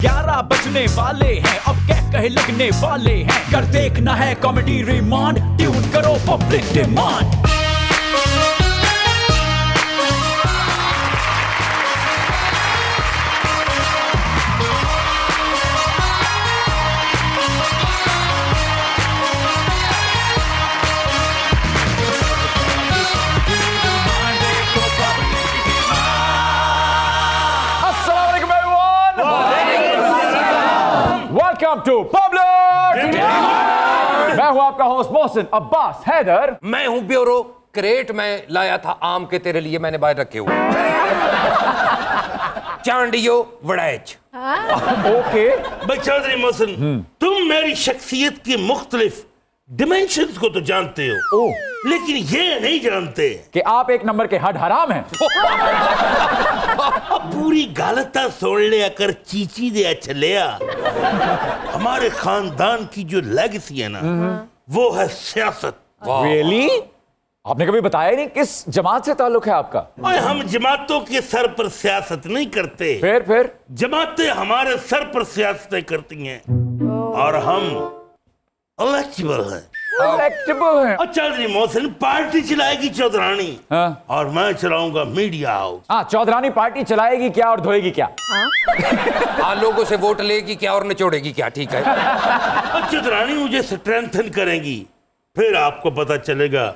11 बजने वाले हैं, अब कह लगने वाले हैं। कर देखना है कॉमेडी रिमांड, ट्यून करो public demand. Welcome to public. मैं हूं आपका होस्ट मोहसिन अब्बास हैदर। मैं हूं ब्यूरो क्रेट में लाया था आम के तेरे लिए, मैंने बाहर रखे हुए चांडियो वड़ैच। ओके भाई चौधरी मोहसिन, तुम मेरी शख्सियत की मुख्तलिफ डिमेंशंस को तो जानते हो, लेकिन ये नहीं जानते कि आप एक नंबर के हड हराम हैं। पूरी गालता सोड़ लिया कर चीची दे चलिया। हमारे खानदान की जो लेगेसी है ना, वो है सियासत। रियली? आपने कभी बताया नहीं किस जमात से ताल्लुक है आपका? और हम जमातों के सर पर सियासत नहीं करते, फिर जमातें हमारे सर पर सियासतें करती हैं और हम इलेक्टेबल हैं। इलेक्टेबल हैं। और चौधरी मोहसिन पार्टी चलाएगी चौधरानी, हाँ। और मैं चलाऊंगा मीडिया हाउस। हाँ, चौधरानी पार्टी चलाएगी क्या और धोएगी क्या? हाँ, लोगों से वोट लेगी क्या और निचोड़ेगी क्या? ठीक है। और चौधरानी मुझे स्ट्रेंथन करेंगी, फिर आपको पता चलेगा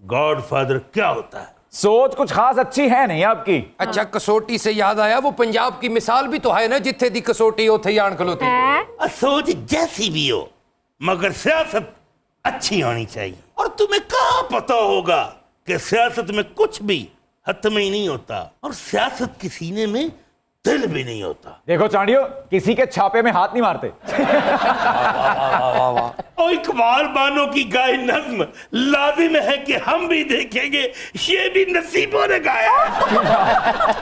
गॉडफादर क्या होता है। सोच कुछ खास अच्छी है नहीं आपकी। अच्छा, कसौटी से याद आया, वो पंजाब की मिसाल भी तो है ना, जिथे दी कसौटी उथे ही आन खलोती। और सोच जैसी भी हो, मगर सियासत अच्छी होनी चाहिए। और तुम्हें कहाँ पता होगा कि सियासत में कुछ भी हथ में ही नहीं होता, और सियासत के सीने में दिल भी नहीं होता। देखो चांडियो, किसी के छापे में हाथ नहीं मारते। और इकबाल बानो की गाय नज्म लाजिम है कि हम भी देखेंगे, ये भी नसीबों ने गाया।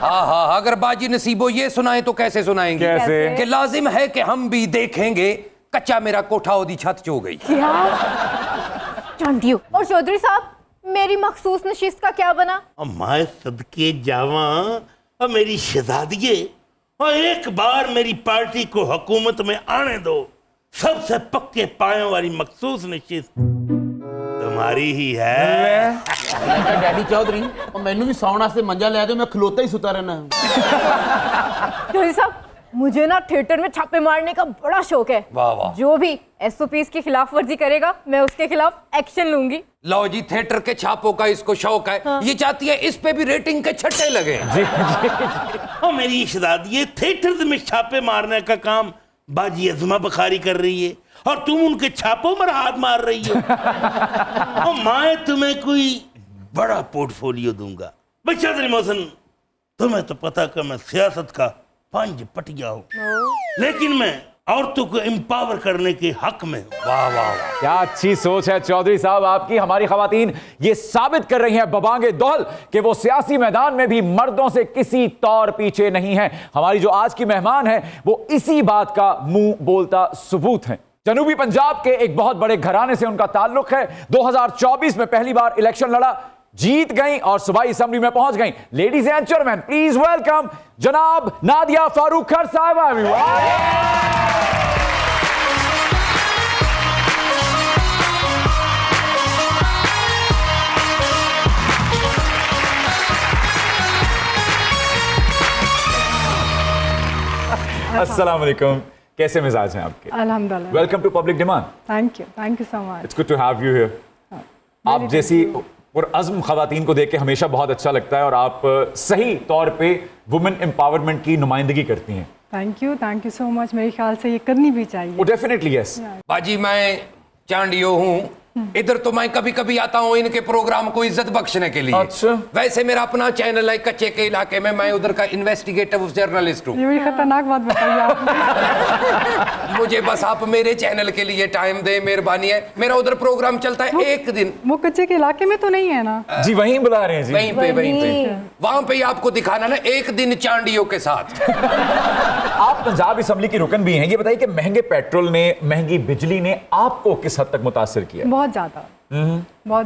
हाँ, अगर बाजी नसीबो ये सुनाए तो कैसे सुनाएंगे? कैसे? कि लाजिम है कि हम भी देखेंगे, कच्चा मेरा कोठा ओदी छत चो गई। चांडियो और चौधरी साहब, मेरी मखसूस नशिस्त का क्या बना? और मैं सदके जावा और मेरी शहजादिये, और एक बार मेरी पार्टी को हुकूमत में आने दो। सबसे पक्के पायों वाली मखसूस नशिस्त तुम्हारी ही है। डैडी चौधरी, और मैनू भी सौण वास्ते मंजा ले दो, मैं खलोता ही सुता रहना। चौधरी साहब, मुझे ना थिएटर में छापे मारने का बड़ा शौक है। वाह वाह। जो भी SOPs की खिलाफ वर्जी करेगा, मैं उसके खिलाफ एक्शन लूंगी। लो जी, थिएटर के छापों का इसको शौक है। हाँ। ये चाहती है इस पे भी रेटिंग के छट्टे लगे। और मेरी शहजादी थिएटर में छापे मारने का काम बाजी अजमा बखारी कर रही है, और तुम उनके छापों पर हाथ मार रही हो। और मैं तुम्हें कोई बड़ा पोर्टफोलियो दूंगा। भाई चौधरी मोहसिन, तुम्हें तो पता कि मैं सियासत का पंज पटिया हूँ, लेकिन मैं औरतों को एम्पावर करने के हक में हूँ। वाह वाह, क्या अच्छी सोच है चौधरी साहब आपकी। हमारी खवातीन ये साबित कर रही हैं बबांगे दौल कि वो सियासी मैदान में भी मर्दों से किसी तौर पीछे नहीं है। हमारी जो आज की मेहमान है वो इसी बात का मुंह बोलता सबूत है। जनूबी पंजाब के एक बहुत बड़े घराने से उनका ताल्लुक है। 2024 में पहली बार इलेक्शन लड़ा, जीत गई और सूबाई असेंबली में पहुंच गई। Ladies and gentleman, please welcome जनाब नादिया फारूक खर साहिबा। अस्सलाम वालेकुम, कैसे मिजाज हैं आपके? अल्हम्दुलिल्लाह। Welcome to public demand. Thank you so much. It's good to have you here. आप जैसी और अज़्म ख़वातीन को देख के हमेशा बहुत अच्छा लगता है, और आप सही तौर पे वुमेन एम्पावरमेंट की नुमाइंदगी करती हैं। Thank you so much. मेरे ख्याल से ये करनी भी चाहिए। वो डेफिनेटली यस। बाजी मैं चांडियो हूँ, इधर तो मैं कभी कभी आता हूँ इनके प्रोग्राम को इज्जत बख्शने के लिए। अच्छा। वैसे मेरा अपना चैनल है कच्चे के इलाके में, मैं उधर का इन्वेस्टिगेटिव जर्नलिस्ट हूँ। ये बड़ी खतरनाक बात बताई आपने। मुझे बस आप मेरे चैनल के लिए टाइम दे, मेहरबानी है। मेरा उधर प्रोग्राम चलता है एक दिन। वो कच्चे के इलाके में तो नहीं है ना? जी वहीं बुला रहे हैं जी। वहीं पे वहां पे आपको दिखाना ना एक दिन चांडियों के साथ। आप पंजाब असेंबली की रुकन भी हैं। ये बताइए कि महंगे पेट्रोल ने, महंगी बिजली ने आपको किस हद तक मुतासिर किया? बहुत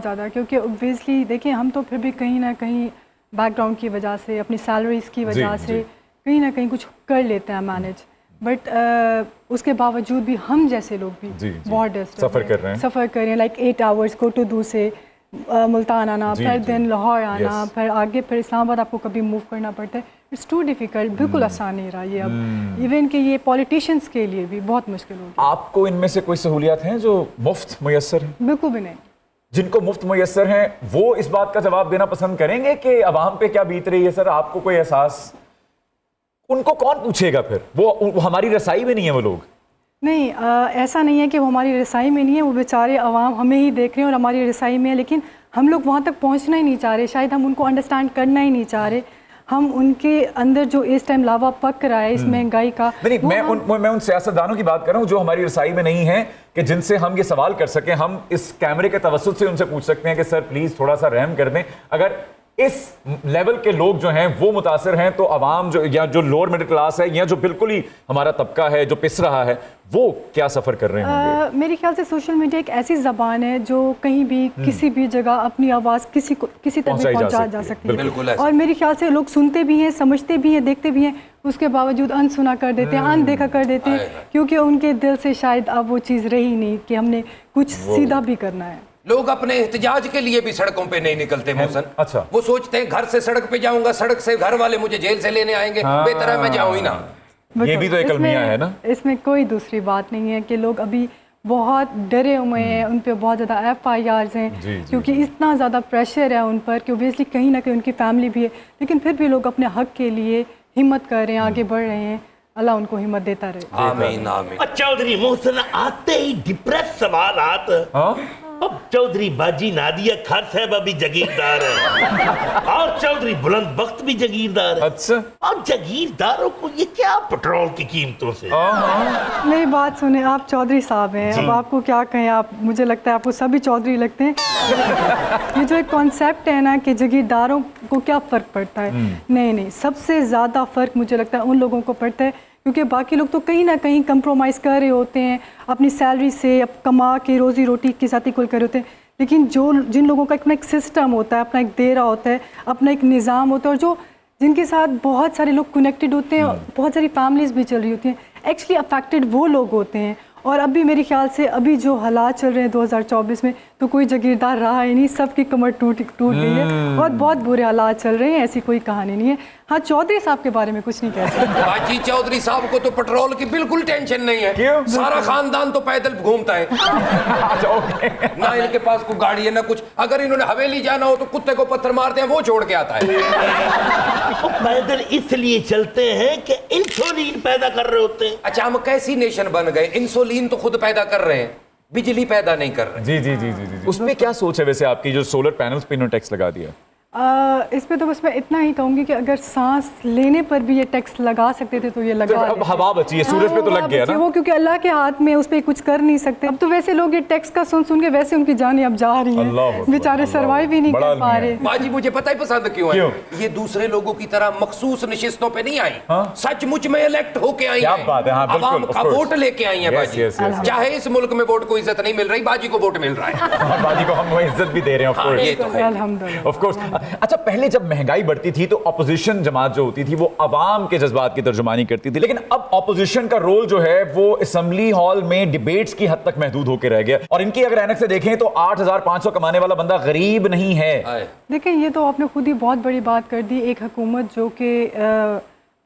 ज़्यादा, क्योंकि ऑब्वियसली देखिए, हम तो फिर भी कहीं ना कहीं बैकग्राउंड की वजह से, अपनी सैलरीज की वजह से कहीं ना कहीं कुछ कर लेते हैं मैनेज। बट उसके बावजूद भी हम जैसे लोग भी जी, जी, बहुत डिस्टर्ब सफ़र कर रहे हैं। सफ़र कर रहे हैं, लाइक 8 आवर्स कोटोदू से मुल्तान आना, जी, फिर जी, दिन लाहौर आना, yes. फिर आगे फिर इस्लामाबाद आपको कभी मूव करना पड़ता है। इट्स टू डिफ़िकल्ट, बिल्कुल आसान नहीं रहा ये अब। इवन कि ये पॉलिटिशियंस के लिए भी बहुत मुश्किल हो गया। आपको इनमें से कोई सहूलियात हैं जो मुफ्त मुयस्सर हैं? बिल्कुल भी नहीं। जिनको मुफ्त मुयस्सर हैं वो इस बात का जवाब देना पसंद करेंगे कि अवाम पे क्या बीत रही है? सर, आपको कोई एहसास? उनको कौन पूछेगा फिर? वो हमारी रसाई में नहीं है वो लोग। नहीं, ऐसा नहीं है कि वो हमारी रसाई में नहीं है, वो बेचारे अवाम हमें ही देख रहे हैं और हमारी रसाई में है, लेकिन हम लोग वहाँ तक पहुँचना ही नहीं चाह रहे। शायद हम उनको अंडरस्टैंड करना ही नहीं चाह रहे। हम उनके अंदर जो इस टाइम लावा पक रहा है इस महंगाई का, नहीं, मैं उन सियासतदानों की बात कर रहा हूँ जो हमारी रसाई में नहीं है, कि जिनसे हम ये सवाल कर सकें। हम इस कैमरे के तवज्जुद से उनसे पूछ सकते हैं कि सर प्लीज थोड़ा सा रहम कर दें। अगर इस लेवल के लोग जो हैं वो मुतासर हैं, तो अवाम जो या जो लोअर मिडिल क्लास है या जो बिल्कुल ही हमारा तबका है जो पिस रहा है, वो क्या सफ़र कर रहे होंगे? मेरे ख्याल से सोशल मीडिया एक ऐसी ज़बान है जो कहीं भी किसी भी जगह अपनी आवाज़ किसी तक भी पहुंचा जा सकती है। बिल्कुल ऐसा। और मेरे ख्याल से लोग सुनते भी हैं, समझते भी हैं, देखते भी हैं, उसके बावजूद अनसुना कर देते हैं, अनदेखा कर देते हैं, क्योंकि उनके दिल से शायद अब वो चीज़ रही नहीं कि हमने कुछ सीधा भी करना है। लोग अपने एहतजाज के लिए भी सड़कों पे नहीं निकलते मोहसन। अच्छा। वो सोचते हैं घर से सड़क पे जाऊंगा, सड़क से घर वाले मुझे जेल से लेने आएंगे, बेहतर है मैं जाऊं ही ना। ये भी तो एक अलमिया है ना। इसमें कोई दूसरी बात नहीं है कि लोग अभी बहुत डरे हुए हैं, उन पे बहुत ज़्यादा FIRs हैं, क्योंकि इतना ज़्यादा प्रेशर है उन पर कि ओबियसली कहीं ना कहीं उनकी फैमिली भी है, लेकिन फिर भी लोग अपने हक के लिए हिम्मत कर रहे हैं, आगे बढ़ रहे हैं। अल्लाह उनको हिम्मत देता रहे। आमीन आमीन। चौधरी मोहसिन आते ही डिप्रेस सवाल अब चौधरी बाजी नादिया खान साहब अभी जगीरदार है और चौधरी बुलंद बख्त भी जगीरदार है। अच्छा। और जगीरदारों को ये क्या पेट्रोल की कीमतों से। मेरी बात सुने, आप चौधरी साहब हैं, अब आपको क्या कहें। आप, मुझे लगता है आपको सभी चौधरी लगते हैं। ये जो एक कॉन्सेप्ट है ना कि जगीरदारों को क्या फ़र्क पड़ता है, नहीं, सबसे ज़्यादा फ़र्क मुझे लगता है उन लोगों को पड़ता है, क्योंकि बाकी लोग तो कहीं ना कहीं कंप्रोमाइज़ कर रहे होते हैं अपनी सैलरी से, अब कमा के रोज़ी रोटी के साथ इक्वल कर रहे होते हैं, लेकिन जिन लोगों का अपना एक सिस्टम होता है, अपना एक देरा होता है, अपना एक निज़ाम होता है, और जो जिनके साथ बहुत सारे लोग कनेक्टेड होते हैं, बहुत सारी फैमिलीज़ भी चल रही होती हैं, एक्चुअली अफेक्टेड वो लोग होते हैं। और अभी मेरे ख्याल से अभी जो हालात चल रहे हैं 2024 में, तो कोई जगीरदार रहा ही नहीं, सबकी कमर टूट गई है और बहुत बुरे हालात चल रहे हैं। ऐसी कोई कहानी नहीं है। हाँ, चौधरी साहब के बारे में कुछ नहीं कह सकते। बाजी चौधरी साहब को तो पेट्रोल की बिल्कुल टेंशन नहीं है। क्यों? सारा खानदान तो पैदल घूमता है। ना इनके पास कोई गाड़ी है ना कुछ। अगर इन्होंने हवेली जाना हो तो कुत्ते को पत्थर मारते हैं, वो छोड़ के आता है। पैदल इसलिए चलते हैं कि इंसुलिन पैदा कर रहे होते हैं। अच्छा, हम कैसी नेशन बन गए? इंसुलिन तो खुद पैदा कर रहे हैं, बिजली पैदा नहीं कर रहे। जी। उसमें क्या सोच है वैसे आपकी, जो सोलर पैनल्स पे इन्होंने टैक्स लगा दिया? इस पे तो बस मैं इतना ही कहूँगी कि अगर सांस लेने पर भी ये टैक्स लगा सकते थे तो ये लगा अब हवा बची है, सूरज पे तो लग गया ना। वो क्योंकि अल्लाह के हाथ में, उस पर कुछ कर नहीं सकते। अब तो वैसे लोग ये टैक्स का सुन के वैसे उनकी जानें अब जा रही हैं, बेचारे सर्वाइव ही नहीं कर पा रहे। बाजी मुझे पता ही पसंद क्यों है? ये दूसरे लोगों की तरह मखसूस नशिस्तों पे नहीं आई, सचमुच में इलेक्ट होके आई है, आवाम का वोट लेके आई है बाजी। चाहे इस मुल्क में वोट को इज्जत नहीं मिल रही, बाजी को वोट मिल रहा है। बाजी को हम इज्जत भी दे रहे हैं, अल्हम्दुलिल्लाह। Of course. अच्छा, पहले जब महंगाई बढ़ती थी तो ऑपोजिशन जमात जो होती थी वो अवाम के जज्बात की तर्जुमानी करती थी, लेकिन अब ऑपोजिशन का रोल जो है वो असेंबली हॉल में डिबेट्स की हद तक महदूद होकर रह गया। और इनकी अगर ऐनक से देखें तो 8,500 कमाने वाला बंदा गरीब नहीं है। देखिए, ये तो आपने खुद ही बहुत बड़ी बात कर दी। एक हुकूमत जो कि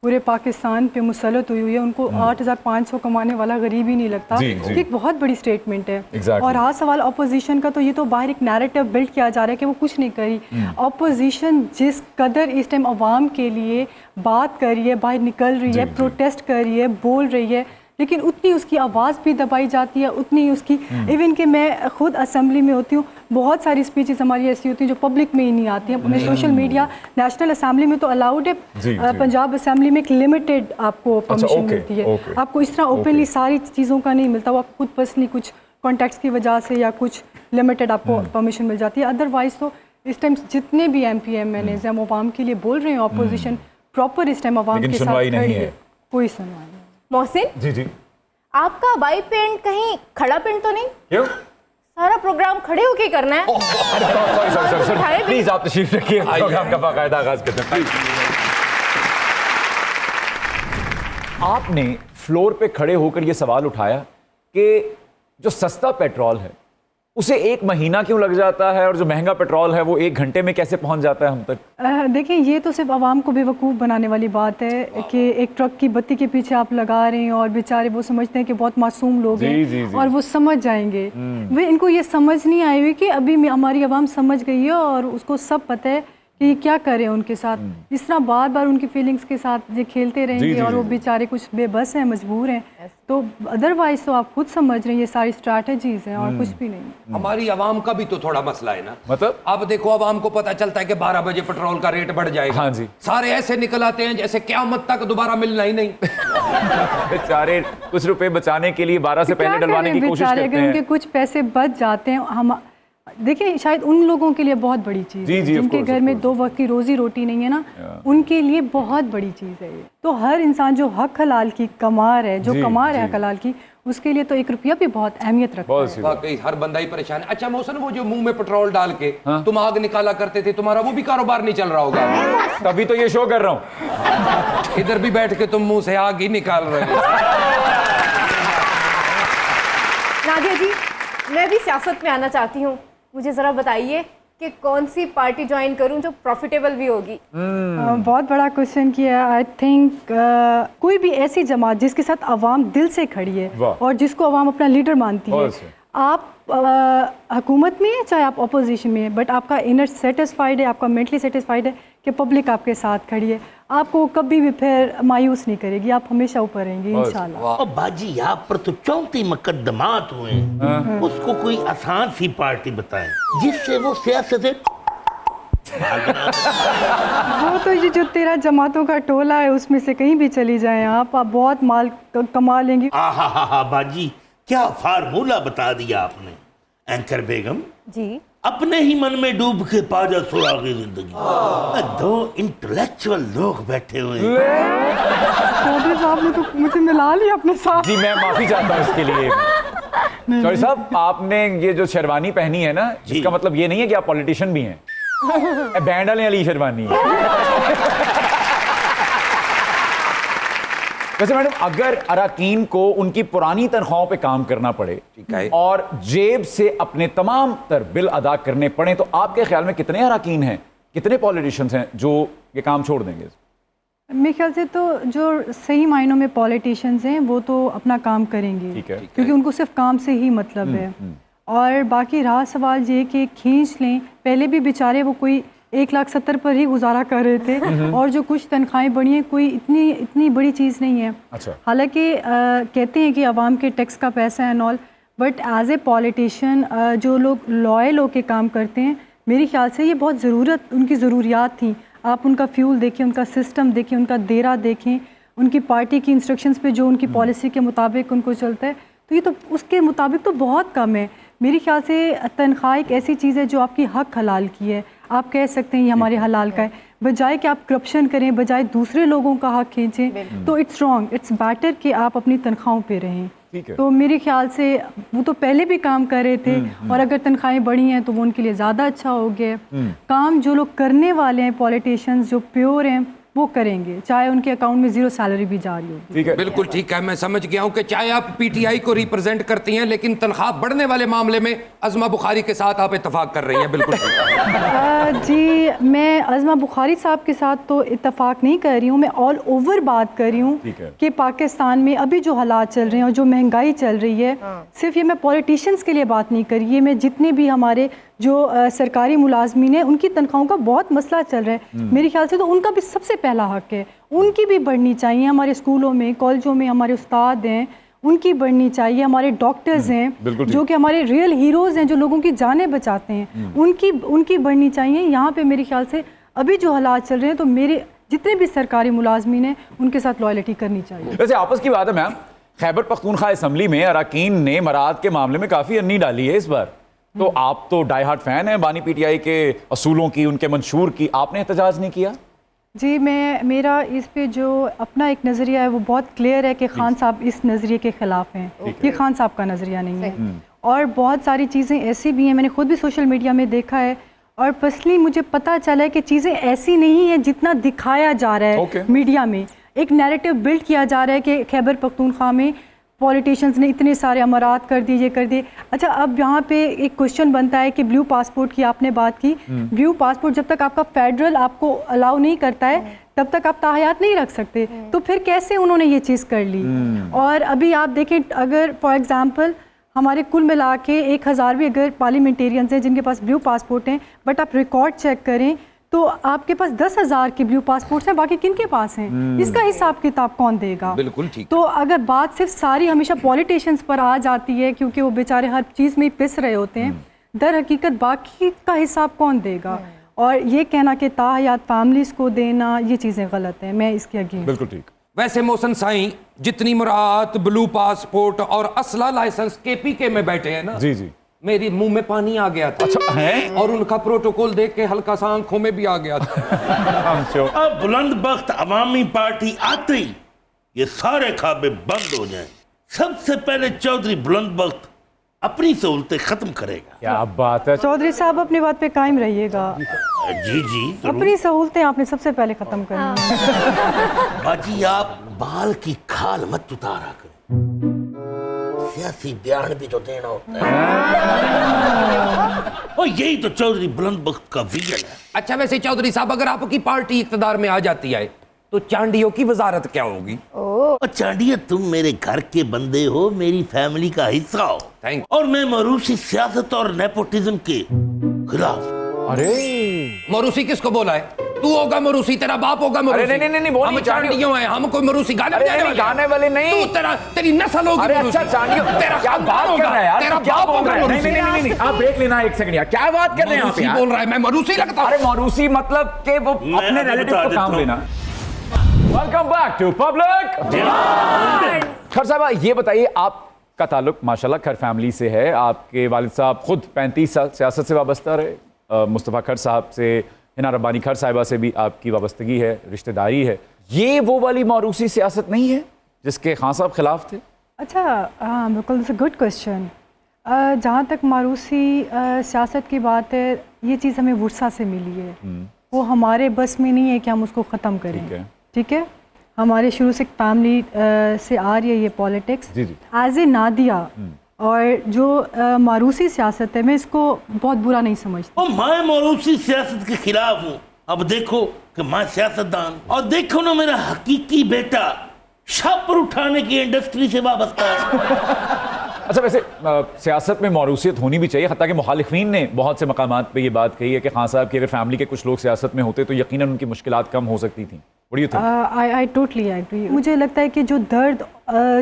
पूरे पाकिस्तान पे मुसल्लत हुई है, उनको 8,500 कमाने वाला गरीब ही नहीं लगता। ये एक बहुत बड़ी स्टेटमेंट है। और हाँ, सवाल अपोजिशन का, तो ये तो बाहर एक नैरेटिव बिल्ड किया जा रहा है कि वो कुछ नहीं करी। अपोजिशन जिस कदर इस टाइम अवाम के लिए बात कर रही है, बाहर निकल रही है, प्रोटेस्ट कर रही है, बोल रही है, लेकिन उतनी उसकी आवाज़ भी दबाई जाती है, उतनी उसकी, इवन कि मैं खुद असेंबली में होती हूँ, बहुत सारी स्पीचेस हमारी ऐसी होती हैं जो पब्लिक में ही नहीं आती हैं। सोशल मीडिया, नेशनल असेंबली में तो अलाउड है, पंजाब असेंबली में एक लिमिटेड आपको परमिशन मिलती है। आपको इस तरह ओपनली सारी चीज़ों का नहीं मिलता, वो आपको खुद पर्सनली कुछ कॉन्टेक्ट्स की वजह से या कुछ लिमिटेड आपको परमिशन मिल जाती है। अदरवाइज तो इस टाइम जितने भी MP MNAs हैं वो अवाम के लिए बोल रहे हैं। अपोजिशन प्रॉपर इस टाइम अवाम के साथ खड़ी है, कोई सुनवाई नहीं। मोहसिन जी, आपका वाई पेंट कहीं खड़ा पेंट तो नहीं? क्यों? सारा प्रोग्राम खड़े होके करना है? सॉरी, प्लीज आप तशरीफ रखिए, प्रोग्राम का बाकायदा आगाज करते हैं। आपने फ्लोर पे खड़े होकर ये सवाल उठाया कि जो सस्ता पेट्रोल है उसे 1 महीना क्यों लग जाता है और जो महंगा पेट्रोल है वो 1 घंटे में कैसे पहुंच जाता है हम तक? देखिए, ये तो सिर्फ आवाम को बेवकूफ़ बनाने वाली बात है कि एक ट्रक की बत्ती के पीछे आप लगा रहे हैं और बेचारे वो समझते हैं कि बहुत मासूम लोग हैं और वो समझ जाएंगे। वे इनको ये समझ नहीं आई हुई कि अभी हमारी आवाम समझ गई है और उसको सब पता है कि क्या करें उनके साथ। इस तरह बार बार उनकी फीलिंग्स के साथ ये खेलते रहेंगे और वो बेचारे कुछ बेबस हैं, मजबूर हैं। तो अदरवाइज तो आप खुद समझ रहे हैं ये सारी स्ट्रैटेजीज हैं और कुछ भी नहीं। हमारी आवाम का भी तो थोड़ा मसला है ना। मतलब अब देखो, आवाम को पता चलता है कि 12 बजे पेट्रोल का रेट बढ़ जाएगा। हाँ जी। सारे ऐसे निकल आते हैं जैसे क़यामत तक दोबारा मिलना ही नहीं। बेचारे कुछ रुपए बचाने के लिए 12 से पहले डलवाने की कोशिश करते हैं। अगर उनके कुछ पैसे बच जाते हैं, हम देखिए शायद उन लोगों के लिए बहुत बड़ी चीज़ है जिनके घर में 2 वक्त की रोजी रोटी नहीं है ना, उनके लिए बहुत बड़ी चीज़ है ये। तो हर इंसान जो हक हलाल की कमा रहा है, जो कमा रहा है हक हलाल की, उसके लिए तो 1 रुपया भी बहुत अहमियत रखता है। वाकई हर बंदा ही परेशान है। अच्छा मोहसिन, वो जो मुंह में पेट्रोल डाल के तुम आग निकाला करते थे, तुम्हारा वो भी कारोबार नहीं चल रहा होगा? तभी तो ये शो कर रहा हूँ। इधर भी बैठ के तुम मुंह से आग ही निकाल रहे हो। नादिया जी, मैं भी सियासत में आना चाहती हूँ। मुझे ज़रा बताइए कि कौन सी पार्टी ज्वाइन करूं जो प्रॉफिटेबल भी होगी? बहुत बड़ा क्वेश्चन किया। आई थिंक कोई भी ऐसी जमात जिसके साथ आवाम दिल से खड़ी है और जिसको आवाम अपना लीडर मानती है। आप हुकूमत में है चाहे आप अपोजिशन में है, बट आपका इनर सेटिस्फाइड है, आपका मेंटली सेटिस्फाइड है कि पब्लिक आपके साथ खड़ी है, आपको कभी भी फिर मायूस नहीं करेगी, आप हमेशा ऊपर रहेंगे इंशाल्लाह। और बाजी, आप पर तो 34 मुकदमात हुए, उसको कोई आसान सी पार्टी बताएं जिससे वो सियासत वो तो ये जो 13 जमातों का टोला है उसमें से कहीं भी चली जाएं आप बहुत माल कमा लेंगी। आहा बाजी, क्या फार्मूला बता दिया आपने। एंकर बेगम जी, अपने ही मन में डूब के पाजा सुरागे जिंदगी। 2 इंटेलेक्चुअल लोग बैठे हुए हैं। चौधरी साहब ने तो मुझे मिला लिया अपने साथ। जी मैं माफी चाहता हूँ इसके लिए। चौधरी साहब, आपने ये जो शेरवानी पहनी है ना, इसका मतलब ये नहीं है कि आप पॉलिटिशियन भी हैं। बैंड वाली शेरवानी है। वैसे मैडम, अगर अराकीन को उनकी पुरानी तनख्वाहों पे काम करना पड़े, ठीक है, और जेब से अपने तमाम तर बिल अदा करने पड़े, तो आपके ख्याल में कितने अराकीन हैं, कितने पॉलिटिशियंस हैं जो ये काम छोड़ देंगे? मेरे ख्याल से तो जो सही मायनों में पॉलिटिशियंस हैं वो तो अपना काम करेंगे, क्योंकि उनको सिर्फ काम से ही मतलब है। और बाकी रहा सवाल ये कि खींच लें, पहले भी बेचारे वो कोई 1,70,000 पर ही गुजारा कर रहे थे और जो कुछ तनख्वाहें बढ़ी हैं कोई इतनी बड़ी चीज़ नहीं है। अच्छा। हालांकि कहते हैं कि आवाम के टैक्स का पैसा है नॉल, बट एज ए पॉलिटिशियन जो लोग लॉयल होकर काम करते हैं, मेरे ख्याल से ये बहुत उनकी ज़रूरियात थी। आप उनका फ्यूल देखें, उनका सिस्टम देखें, उनका देरा देखें, उनकी पार्टी की इंस्ट्रक्शंस पे जो उनकी पॉलिसी के मुताबिक उनको चलता है, तो ये तो उसके मुताबिक तो बहुत कम है। मेरे ख्याल से तनख्वाह एक ऐसी चीज़ है जो आपकी हक हलाल की है। आप कह सकते हैं ये हमारे हलाल का है, बजाय कि आप करप्शन करें, बजाय दूसरे लोगों का हक खींचें, तो इट्स रॉन्ग। इट्स बेटर कि आप अपनी तनख्वाहों पे रहें। तो मेरे ख्याल से वो तो पहले भी काम कर रहे थे और अगर तनख्वाहें बढ़ी हैं तो वो उनके लिए ज़्यादा अच्छा हो गया। काम जो लोग करने वाले हैं, पॉलिटिशियंस जो प्योर हैं, वो करेंगे, चाहे उनके अकाउंट में 0 सैलरी भी जा रही होगी। ठीक है, बिल्कुल ठीक है। मैं समझ गया हूँ कि चाहे आप पीटीआई को रिप्रेजेंट करती हैं, लेकिन तनख्वाह बढ़ने वाले मामले में अज़मा बुखारी के साथ आप इत्तेफाक कर रही हैं। बिल्कुल जी, मैं अज़मा बुखारी साहब के साथ तो इत्तेफाक नहीं कर रही हूँ, मैं ऑल ओवर बात कर रही हूँ कि पाकिस्तान में अभी जो हालात चल रहे हैं और जो महंगाई चल रही है, सिर्फ ये मैं पॉलिटिशियंस के लिए बात नहीं कर रही है, मैं जितने भी हमारे जो सरकारी मुलाजमीन हैं उनकी तनख्वाहों का बहुत मसला चल रहा है। मेरे ख्याल से तो उनका भी सबसे पहला हक है, उनकी भी बढ़नी चाहिए। हमारे स्कूलों में, कॉलेजों में हमारे उस्ताद हैं, उनकी बढ़नी चाहिए। हमारे डॉक्टर्स हैं जो कि हमारे रियल हीरोज़ हैं, जो लोगों की जानें बचाते हैं, उनकी बढ़नी चाहिए। यहाँ पे मेरे ख्याल से अभी जो हालात चल रहे हैं, तो मेरे जितने भी सरकारी मुलाजमीन हैं उनके साथ लॉयल्टी करनी चाहिए। वैसे आपस की बात है मैम, खैबर पख्तूनख्वा असम्बली में अरकान ने मराद के मामले में काफ़ी अन्नी डाली है इस बार। तो आप तो डाई हार्ट फैन हैं बानी पीटीआई के असूलों की, उनके मंशूर की, आपने एहतजाज नहीं किया? जी, मेरा इस पे जो अपना एक नज़रिया है वो बहुत क्लियर है कि खान साहब इस नज़रिए के ख़िलाफ़ हैं। ये खान साहब का नज़रिया नहीं है। और बहुत सारी चीज़ें ऐसी भी हैं, मैंने खुद भी सोशल मीडिया में देखा है और पर्सनली मुझे पता चला है कि चीज़ें ऐसी नहीं हैं जितना दिखाया जा रहा है मीडिया में। एक नैरेटिव बिल्ड किया जा रहा है कि खैबर पख्तूनख्वा में पॉलिटिशियंस ने इतने सारे अमारात कर दिए, ये कर दिए। अच्छा, अब यहाँ पे एक क्वेश्चन बनता है कि ब्लू पासपोर्ट की आपने बात की, ब्लू पासपोर्ट जब तक आपका फेडरल आपको अलाउ नहीं करता है तब तक आप ताहयात नहीं रख सकते, तो फिर कैसे उन्होंने ये चीज़ कर ली। और अभी आप देखें, अगर फॉर एग्जांपल हमारे कुल मिला के 1000 भी अगर पार्लियामेंटेरियंस हैं जिनके पास ब्लू पासपोर्ट हैं, बट आप रिकॉर्ड चेक करें तो आपके पास 10,000 के ब्लू पासपोर्ट्स हैं, बाकी किन के पास हैं? इसका हिसाब किताब कौन देगा? बिल्कुल ठीक। तो अगर बात सिर्फ सारी हमेशा पॉलिटिशियंस पर आ जाती है क्योंकि वो बेचारे हर चीज़ में ही पिस रहे होते हैं, दर हकीकत बाकी का हिसाब कौन देगा? और ये कहना कि ताहयात फैमिलीज को देना, ये चीज़ें गलत हैं, मैं इसके अगेंस्ट। बिल्कुल ठीक। वैसे मोहसन साईं, जितनी मुराद ब्लू पासपोर्ट और असला लाइसेंस केपीके में बैठे हैं ना, जी जी, मेरी मुंह में पानी आ गया था। अच्छा है? और उनका प्रोटोकॉल देख के हल्का सा आंखों में भी आ गया था। अब बुलंद बख्त अवामी पार्टी आते ही ये सारे खाबे बंद हो जाएं। सबसे पहले चौधरी बुलंद बख्त अपनी सहूलतें खत्म करेगा। क्या बात है चौधरी साहब, अपनी बात पे कायम रहिएगा। जी जी जरूर। अपनी सहूलतें आपने सबसे पहले खत्म करनी है। बाजी, आप बाल की खाल मत उतारा करो, सियासी बयान भी तो देना होता है। और यही तो चौधरी बुलंद बख्त का विजन है। अच्छा, वैसे चौधरी साहब, अगर आपकी पार्टी इख्तिदार में आ जाती है तो चांडियों की वजारत क्या होगी? और चांडिया, तुम मेरे घर के बंदे हो, मेरी फैमिली का हिस्सा हो। थैंक। और मैं मरूसी सियासत और नेपोटिज्म के खिलाफ। अरे मरूसी किसको बोला है? तू होगा मरूसी, तेरा बाप होगा मरूसी। अरे नहीं, वो हम नहीं, चांडियों हैं, हम कोई मरूसी गाने अरे बजाने नहीं, गाने वाले नहीं। तू तेरी नस्ल होगी। अरे अच्छा, चांडियों, तेरा क्या बात कर रहा है यार? तेरा क्या बाप बोल होगा रहा है? मरूसी। नहीं, आप ब्रेक लेना एक सेकंड यार, क्या बात कर रहे हैं आप मरूसी यार? बोल रहा है, मैं मरूसी लगता हूं। अरे मरूसी मतलब कि वो अपने रिलेटिव को काम देना। Welcome back to public demand. खर साहब, ये बताइए, आपका ताल्लुक माशाल्लाह खर फैमिली से है। आपके वालिद साहब खुद 35 साल सियासत से वाबस्ता रहे। मुस्तफ़ा खर साहब से, हिना रब्बानी खर साहिबा से भी आपकी वाबस्तगी है, रिश्तेदारी है। ये वो वाली मौरूसी सियासत नहीं है जिसके खान साहब खिलाफ थे? अच्छा, हाँ बिल्कुल, इट्स अ गुड क्वेश्चन। जहाँ तक मारूसी सियासत की बात है, ये चीज़ हमें वुरसा से मिली है, वो हमारे बस में नहीं है कि हम उसको ख़त्म करें। ठीक है, हमारे शुरू से फैमिली से आ रही है ये पॉलिटिक्स। एज ए नादिया, और जो मारूसी सियासत है, मैं इसको बहुत बुरा नहीं समझती। और मैं मारूसी सियासत के खिलाफ हूँ। अब देखो कि मैं सियासतदान, और देखो ना मेरा हकीकी बेटा छापर उठाने की इंडस्ट्री से वाबस्ता है। अच्छा, वैसे सियासत में मौरूसियत होनी भी चाहिए। हत्ता कि मुखालिफिन ने बहुत से मकामात पे ये बात कही है कि खान साहब की अगर फैमिली के कुछ लोग सियासत में होते तो यकीनन उनकी मुश्किलात कम हो सकती थी। What do you think? I totally agree। मुझे लगता है कि जो दर्द,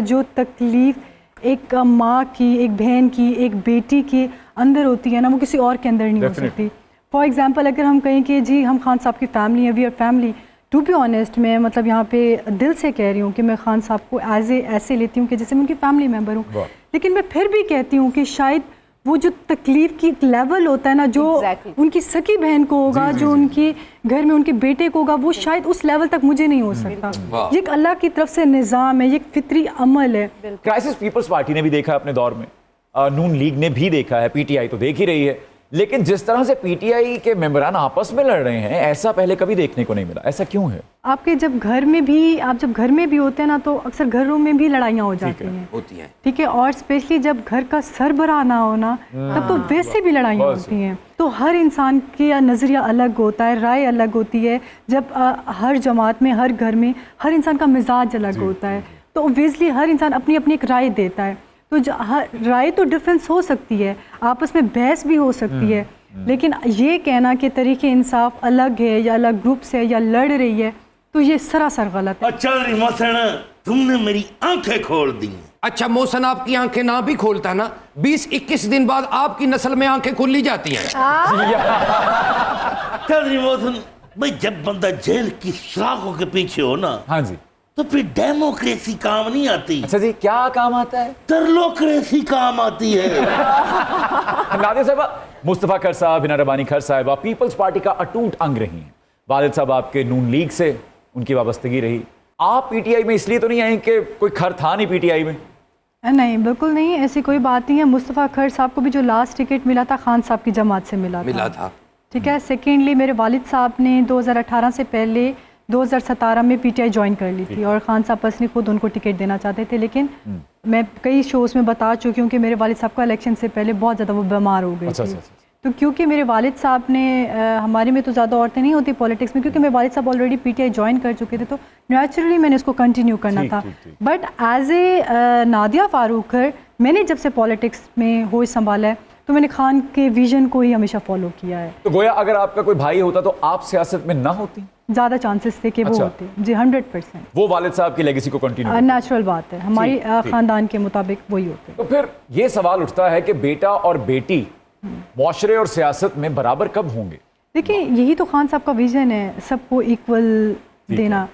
जो तकलीफ एक माँ की, एक बहन की, एक बेटी के अंदर होती है ना, वो किसी और के अंदर नहीं हो सकती। फॉर एग्जांपल, अगर हम कहें कि जी हम खान साहब की फैमिली है, we are family, to be honest, मैं मतलब यहाँ पे दिल से कह रही हूँ कि मैं खान साहब को ऐसे लेती हूँ कि जैसे मैं उनकी फैमिली मेम्बर हूँ। लेकिन मैं फिर भी कहती हूँ कि शायद वो जो तकलीफ की लेवल होता है ना, जो उनकी सकी बहन को होगा, जो उनके घर में उनके बेटे को होगा, वो शायद उस लेवल तक मुझे नहीं हो सकता। ये एक अल्लाह की तरफ से निज़ाम है, ये एक फितरी अमल है। क्राइसिस पीपल्स पार्टी ने भी देखा अपने दौर में, नून लीग ने भी देखा है, पीटीआई तो देख ही रही है। लेकिन जिस तरह से पीटीआई के मेंबरान आपस में लड़ रहे हैं, ऐसा पहले कभी देखने को नहीं मिला। ऐसा क्यों है? आपके जब घर में भी, आप जब घर में भी होते हैं ना, तो अक्सर घरों में भी लड़ाइयाँ हो जाती हैं, होती हैं। ठीक है, और स्पेशली जब घर का सरबराह ना होना, तब तो वैसे भी लड़ाइयाँ होती हैं। तो हर इंसान का नज़रिया अलग होता है, राय अलग होती है। जब हर जमात में, हर घर में हर इंसान का मिजाज अलग होता है, तो ऑब्वियसली हर इंसान अपनी अपनी एक राय देता है। तो राय तो डिफरेंस हो सकती है, आपस में बहस भी हो सकती है, लेकिन ये कहना कि तरीके इंसाफ अलग है या अलग ग्रुप से या लड़ रही है, तो ये सरासर गलत है। अच्छा मोहसन, तुमने मेरी आंखें खोल दी। अच्छा मोहसन, आपकी आंखें ना भी खोलता ना, 20-21 दिन बाद आपकी नस्ल में आंखें खुली जाती हैं। चौधरी मोहसन भाई, जब बंदा जेल की सलाखों के पीछे हो ना, हाँ जी, तो फिर डेमोक्रेसी काम नहीं आती। अच्छा जी, क्या काम आता है? तरलोक्रेसी काम आती है। नादिया साहबा, मुस्तफ़ा खर साहब, हिना रब्बानी खर साहिबा पीपल्स पार्टी का अटूट अंग रही हैं। वालिद साहब आपके नून लीग से उनकी वाबस्तगी रही। आप पीटीआई में इसलिए तो नहीं आए कि कोई खर था नहीं पीटीआई में? नहीं, बिल्कुल नहीं, ऐसी कोई बात नहीं है। मुस्तफ़ा खर साहब को भी जो लास्ट टिकट मिला था, खान साहब की जमात से मिला था। था। ठीक है। सेकेंडली, मेरे वालिद साहब ने 2018 से पहले 2017 में पीटीआई ज्वाइन कर ली थी और खान साहब पर्सनली खुद उनको टिकट देना चाहते थे, लेकिन मैं कई शोज़ में बता चुकी हूँ कि मेरे वालिद साहब का इलेक्शन से पहले बहुत ज़्यादा वो बीमार हो गए थे। तो क्योंकि मेरे वालिद साहब ने हमारे में तो ज़्यादा औरतें नहीं होती पॉलिटिक्स में, क्योंकि मेरे वालिद साहब ऑलरेडी पीटीआई ज्वाइन कर चुके थे, तो नेचुरली मैंने इसको कंटिन्यू करना था। बट एज ए नादिया फारूकर, मैंने जब से पॉलिटिक्स में होश संभाला है तो मैंने खान के विजन को ही हमेशा फॉलो किया है। तो गोया अगर आपका कोई भाई होता तो आप सियासत में ना होती? ज़्यादा चांसेस थे कि वो होते जी, 100%। वो वालिद साहब की लेगेसी को कंटिन्यू, नेचुरल बात है, हमारी खानदान के मुताबिक वही होते। तो फिर ये सवाल उठता है कि बेटा और बेटी मुआशरे और सियासत में बराबर कब होंगे? देखिए, यही तो खान साहब का विजन है, सबको इक्वल देना।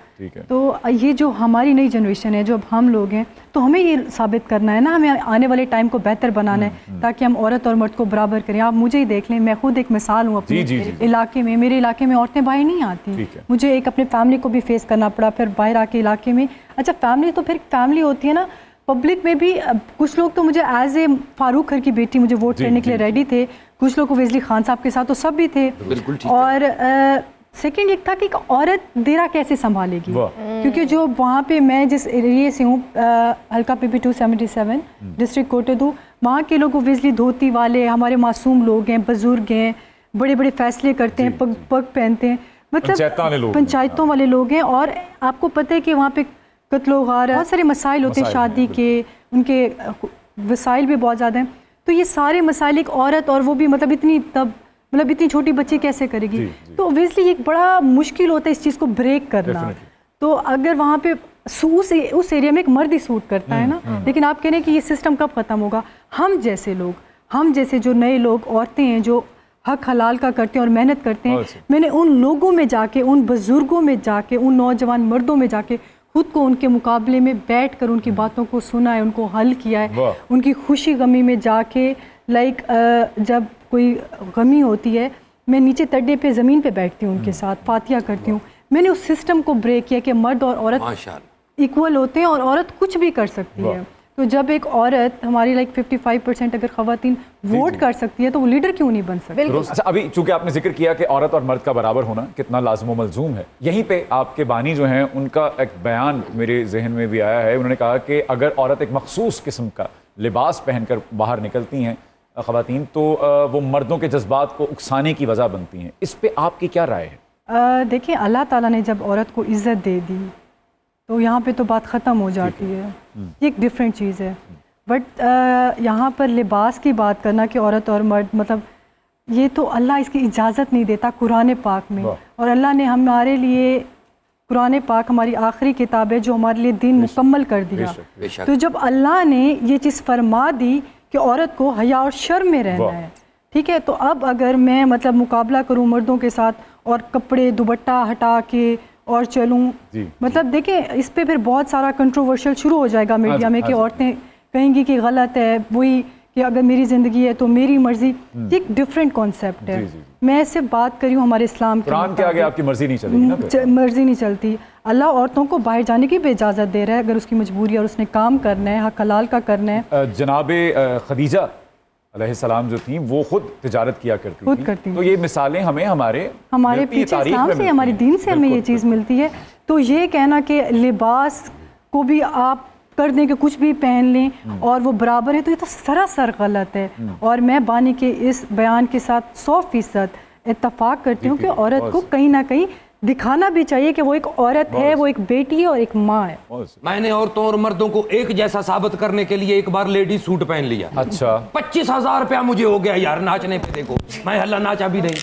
तो ये जो हमारी नई जनरेशन है, जो अब हम लोग हैं, तो हमें ये साबित करना है ना, हमें आने वाले टाइम को बेहतर बनाना है ताकि हम औरत और मर्द को बराबर करें। आप मुझे ही देख लें, मैं खुद एक मिसाल हूँ अपने इलाके में। मेरे इलाके में औरतें बाहर नहीं आती, मुझे एक अपने फैमिली को भी फेस करना पड़ा, फिर बाहर आके इलाके में। अच्छा, फैमिली तो फिर फैमिली होती है ना, पब्लिक में भी कुछ लोग तो मुझे एज ए फारूक खर की बेटी मुझे वोट करने के लिए रेडी थे, कुछ लोग को वेजली खान साहब के साथ तो सब भी थे। और सेकंड एक था कि एक औरत देरा कैसे संभालेगी, क्योंकि जो वहाँ पे मैं जिस एरिया से हूँ, हल्का PP 277 डिस्ट्रिक्ट कोटेदू, वहाँ के लोग वेजली धोती वाले, हमारे मासूम लोग हैं, बुजुर्ग हैं, बड़े बड़े फैसले करते हैं, पग पहनते हैं, मतलब पंचायतों वाले लोग हैं। और आपको पता है कि वहाँ पे कत्लो-गार, बहुत सारे मसाइल होते हैं शादी के, उनके वसाइल भी बहुत ज़्यादा हैं। तो ये सारे मसाइल एक औरत, और वो भी मतलब इतनी छोटी बच्ची कैसे करेगी? तो ऑब्वियसली एक बड़ा मुश्किल होता है इस चीज़ को ब्रेक करना। तो अगर वहाँ पे उस एरिया में एक मर्द ही सूट करता है ना, लेकिन आप कह रहे हैं कि ये सिस्टम कब ख़त्म होगा? हम जैसे लोग, हम जैसे जो नए लोग, औरतें हैं जो हक हलाल का करते हैं और मेहनत करते हैं, मैंने उन लोगों में जाके, उन बुज़ुर्गों में जाके, उन नौजवान मर्दों में जाके खुद को उनके मुकाबले में बैठकर उनकी बातों को सुना है, उनको हल किया है, उनकी खुशी गमी में जाके, लाइक जब कोई गमी होती है, मैं नीचे तड्डे पे ज़मीन पे बैठती हूँ उनके साथ, फातिया करती हूँ। मैंने उस सिस्टम को ब्रेक किया कि मर्द और औरत इक्वल होते हैं और औरत कुछ भी कर सकती है। तो जब एक औरत, हमारी लाइक 55% अगर ख़वातीन वोट कर सकती है, तो वो लीडर क्यों नहीं बन सकती? अच्छा, अभी चूंकि आपने जिक्र किया कि औरत और मर्द का बराबर होना कितना लाज़िम व मलज़ूम है, यहीं पे आपके बानी जो हैं उनका एक बयान मेरे जहन में भी आया है। उन्होंने कहा कि अगर औरत एक मखसूस किस्म का लिबास पहनकर बाहर निकलती हैं ख़वातीन, तो वो मर्दों के जज्बात को उकसाने की वजह बनती हैं। इस पे आपकी क्या राय है? देखिए, अल्लाह ताला ने जब औरत को इज़्ज़त दे दी तो यहाँ पे तो बात ख़त्म हो जाती है, ये एक डिफरेंट चीज़ है। बट यहाँ पर लिबास की बात करना कि औरत और मर्द, मतलब ये तो अल्लाह इसकी इजाज़त नहीं देता कुरान पाक में। और अल्लाह ने हमारे लिए, कुरान पाक हमारी आखिरी किताब है जो हमारे लिए दीन मुकम्मल कर दिया। तो जब अल्लाह ने ये चीज़ फरमा दी कि औरत को हया और शर्म में रहना है, ठीक है, तो अब अगर मैं मतलब मुकाबला करूं मर्दों के साथ और कपड़े दुपट्टा हटा के और चलूं, मतलब देखें, इस पे फिर बहुत सारा कंट्रोवर्शियल शुरू हो जाएगा मीडिया में कि औरतें कहेंगी कि गलत है, वही कि अगर मेरी ज़िंदगी है तो मेरी मर्जी। एक डिफरेंट कॉन्सेप्ट है। मैं सिर्फ बात करी हूँ हमारे इस्लाम के आगे आपकी मर्जी नहीं चलेगी ना, मर्जी नहीं चलती। अल्लाह औरतों को बाहर जाने की भी इजाज़त दे रहा है अगर उसकी मजबूरी और उसने काम करना है, हक हलाल का करना है। जनाबे खदीजा अलैहिस्सलाम जो थी वो खुद तिजारत किया करती थी। तो ये मिसालें हमें हमारे पीछे इस्लाम से, हमारे दीन से हमें ये चीज़ मिलती है। तो ये कहना कि लिबास को भी आप कर दें कि कुछ भी पहन लें और वो बराबर है, तो ये तो सरासर गलत है। और मैं बानी के इस बयान के साथ 100% इत्तफाक करती हूँ कि औरत को कहीं ना कहीं दिखाना भी चाहिए कि वो एक औरत है, वो एक बेटी है और एक माँ है। मैंने औरतों और मर्दों को एक जैसा साबित करने के लिए एक बार लेडी सूट पहन लिया। अच्छा, 25,000 रुपया मुझे हो गया यार नाचने पे। देखो मैं हल्ला नाचा भी नहीं।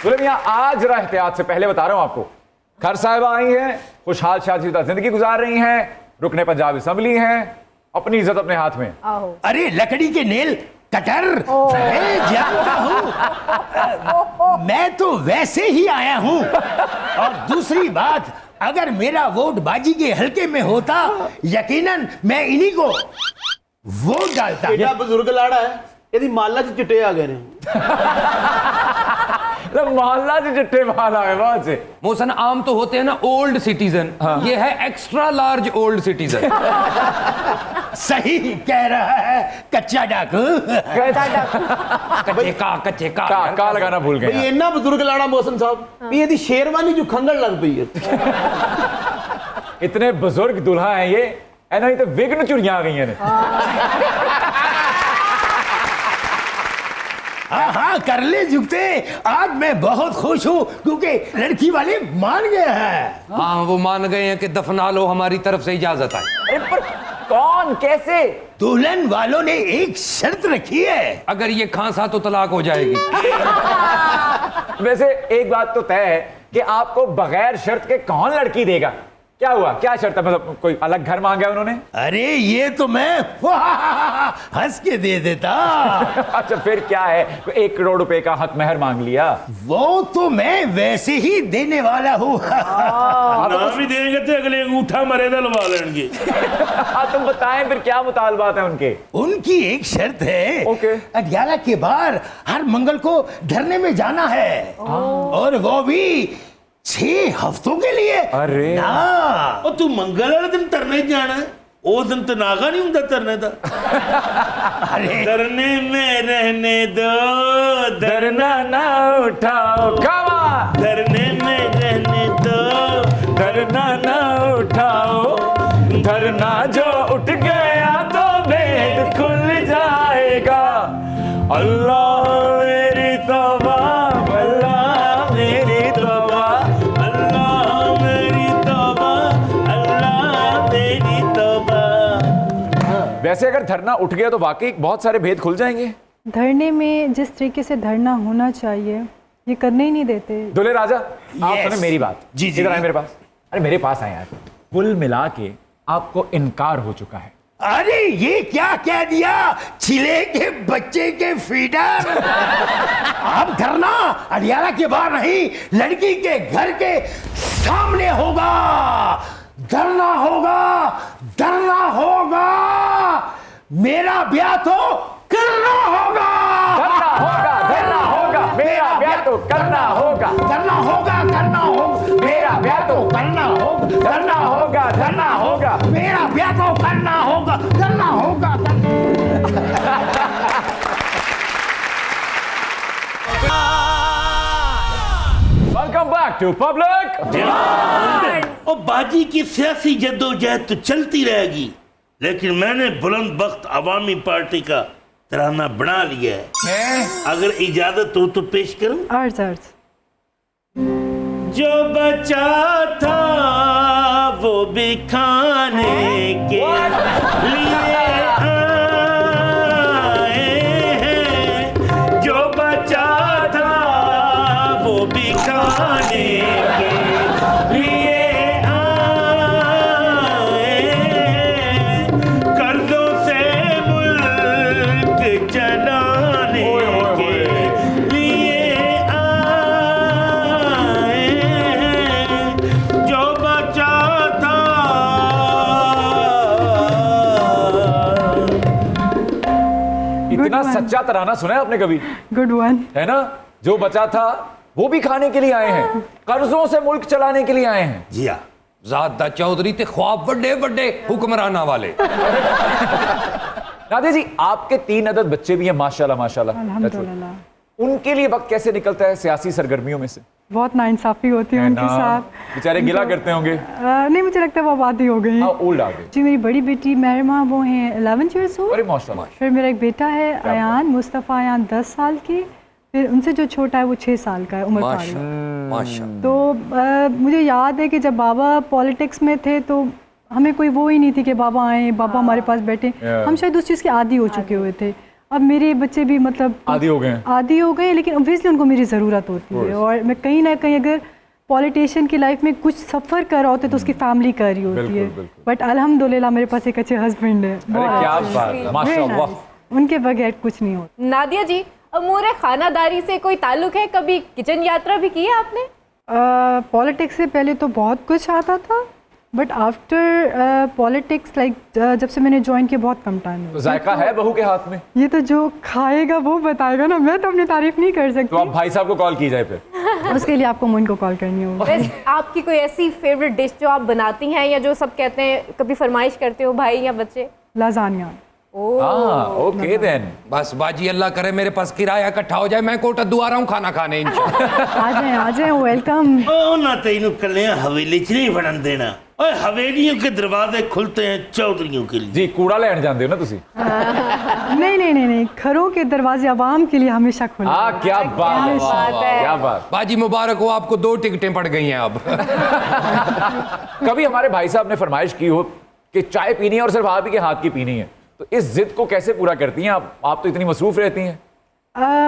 अरे मियां, आज जरा एहतियात से पहले बता रहा हूं आपको, खर साहिबा आई हैं, खुशहाल शादीशुदा जिंदगी गुजार रही हैं, रुकने पंजाब असेंबली हैं, अपनी इज्जत अपने हाथ में। अरे लकड़ी के नेल कटर मैं जानता हूं, मैं तो वैसे ही आया हूं। और दूसरी बात, अगर मेरा वोट बाजी के हल्के में होता, यकीनन मैं इन्हीं को वोट डालता। बेटा बुजुर्ग लाड़ा है, यदि माला च चिट्टे आ गए मोहल्ला से चिट्ठे मार आए वहां से। मोहसन आम तो होते हैं ना ओल्ड सिटीजन, ये है एक्स्ट्रा लार्ज ओल्ड सिटीजन। सही कह रहा है कच्चा डाकू। कच्चे का लगाना भूल गए। ये ना बुजुर्ग लाड़ा मोहसन साहब, ये दी शेरवानी जो खंगड़ लग पई है। इतने बुजुर्ग दुल्हा हैं ये, ऐना ही तो विघ्न चुड़ियां आ गई हैं। हाँ कर ले जुगते, आज मैं बहुत खुश हूँ क्योंकि लड़की वाले मान गए हैं। हाँ वो मान गए हैं कि दफना लो, हमारी तरफ से इजाजत है। अरे पर कौन कैसे? दुल्हन वालों ने एक शर्त रखी है, अगर ये खांसा तो तलाक हो जाएगी। वैसे एक बात तो तय है कि आपको बगैर शर्त के कौन लड़की देगा? क्या हुआ, क्या शर्त है? मतलब कोई अलग घर मांगा उन्होंने? अरे ये तो मैं हंस के दे देता। अच्छा फिर क्या है, 1 करोड़ रुपए का हक महर मांग लिया? वो तो मैं वैसे ही देने वाला हूँ। ना भी देंगे तो अगले अंगूठा मरेदा लगा लेंगे। तुम बताएं फिर क्या मुतालबात है उनके? उनकी एक शर्त है, ओके। अडियाला के बाहर हर मंगल को धरने में जाना है, और वो भी 6 हफ्तों के लिए। अरे ना और तू मंगल वाले दिन तरने जाना है, वो दिन तो नागा नहीं होता तरने का। अरे धरने में रहने दो, धरना ना उठाओ, कावा धरने में रहने दो, धरना ना उठाओ, धरना जो उठ गया तो भेद खुल जाएगा। अल्लाह मेरी तौबा, अल्लाह मेरी तौबा, अल्लाह मेरी तौबा, अल्लाह मेरी तौबा। वैसे अगर धरना उठ गया तो वाकई बहुत सारे भेद खुल जाएंगे। धरने में जिस तरीके से धरना होना चाहिए ये करने ही नहीं देते। दुल्हे राजा आप सुने मेरी बात। जी जी इधर आए मेरे पास। अरे मेरे पास आए यार। कुल मिला के आपको इनकार हो चुका है। अरे ये क्या कह दिया, चिले के बच्चे के फीडर। अब धरना अडियाला के बाहर नहीं, लड़की के घर के सामने होगा। धरना होगा, धरना होगा, मेरा ब्याह तो करना होगा। धरना होगा, धरना होगा, मेरा ब्याह तो करना होगा। करना होगा, करना होगा, मेरा ब्याह तो करना होगा, धरना होगा, धरना होगा। मेरा ब्याह तो करना होगा, करना होगा। Welcome back to public. और बाजी की सियासी जद्दोजहद तो चलती रहेगी, लेकिन मैंने बुलंद बख्त अवामी पार्टी का तराना बना लिया है। अगर इजाजत हो तो पेश करूं। अर्ज अर्ज। जो बचा था वो भी खाने के लिए आए हैं, जो बचा था वो भी खाने के लिए आए हैं, कर्जों से मुल्क चलाने के लिए आए हैं, जो बचा था। इतना सच्चा तराना सुना है आपने कभी? Good one. है ना? जो बचा था वो भी खाने के लिए आए हैं, कर्जों से मुल्क चलाने के लिए आए हैं। जी हाँ, ज़ादा चौधरी ते ख्वाब बड़े बड़े हुक्मराना वाले। राधे जी आपके 3 अदद बच्चे भी हैं माशाल्लाह माशाल्लाह। अल्हम्दुलिल्लाह। उनके लिए वक्त कैसे निकलता है सियासी सरगर्मियों में से? बहुत नाइंसाफी होती है उनके साथ। बेचारे गिला करते होंगे। नहीं मुझे लगता है वो आबादी हो गई। ओल्ड आ गए। जी मेरी बड़ी बेटी महरमा वो हैं 11 ईयर्स ओल्ड। अरे माशाल्लाह। फिर मेरा एक बेटा है अयान मुस्तफ़ा, अयान 10 साल की। फिर उनसे जो छोटा है वो 6 साल का है, उमर फारूक। माशाल्लाह। तो मुझे याद है कि जब बाबा पॉलिटिक्स में थे तो हमें कोई वो ही नहीं थी कि बाबा आए, बाबा हमारे पास बैठे। हम शायद उस चीज़ के आदी हो चुके हुए थे। अब मेरे बच्चे भी मतलब आदी हो गए, लेकिन ऑब्वियसली उनको मेरी ज़रूरत होती है। और मैं कहीं ना कहीं अगर पॉलिटिशियन की लाइफ में कुछ सफ़र कर रहा होता है तो उसकी फैमिली कर रही होती है। बट अल्हम्दुलिल्लाह मेरे पास एक अच्छे हस्बैंड है। क्या बात है, माशाल्लाह। उनके बगैर कुछ नहीं होता। नादिया जी, अमूर खानादारी से कोई ताल्लुक है? कभी किचन यात्रा भी की है आपने? पॉलिटिक्स से पहले तो बहुत कुछ आता था, बट आफ्टर पॉलिटिक्स लाइक जब से मैंने ज्वाइन किया बहुत कम टाइम तो जायका है बहू के हाथ में? ये तो जो खाएगा वो बताएगा ना, मैं तो अपनी तारीफ नहीं कर सकती। तो आप भाई साहब को कॉल की जाए फिर। उसके लिए आपको मोइन को कॉल करनी होगी। वैसे आपकी कोई ऐसी फेवरेट डिश जो आप बनाती हैं या जो सब कहते हैं कभी फरमाइश करते हो भाई या बच्चे? लाजानिया। Okay then. बस बाजी अल्लाह करे मेरे पास किराया इकट्ठा हो जाए, मैं कोटा आ रहा हूँ खाना खाने इंशाल्लाह। आ जाए वेलकम। ओ ना तेनू कल्ले हवेली च नहीं बनन देना। ओए हवेलियों के दरवाजे खुलते हैं चौधरियों के लिए। जी कूड़ा लेने जाते हो ना तुसी? नहीं, घरों के दरवाजे आवाम के लिए हमेशा खुले। क्या बात है, क्या बात। बाजी मुबारक हो आपको, 2 टिकटें पड़ गई हैं अब। कभी हमारे भाई साहब ने फरमाइश की हो कि चाय पीनी है और सिर्फ आप ही के हाथ की पीनी है, तो इस जिद को कैसे पूरा करती हैं आप तो इतनी मसरूफ रहती हैं।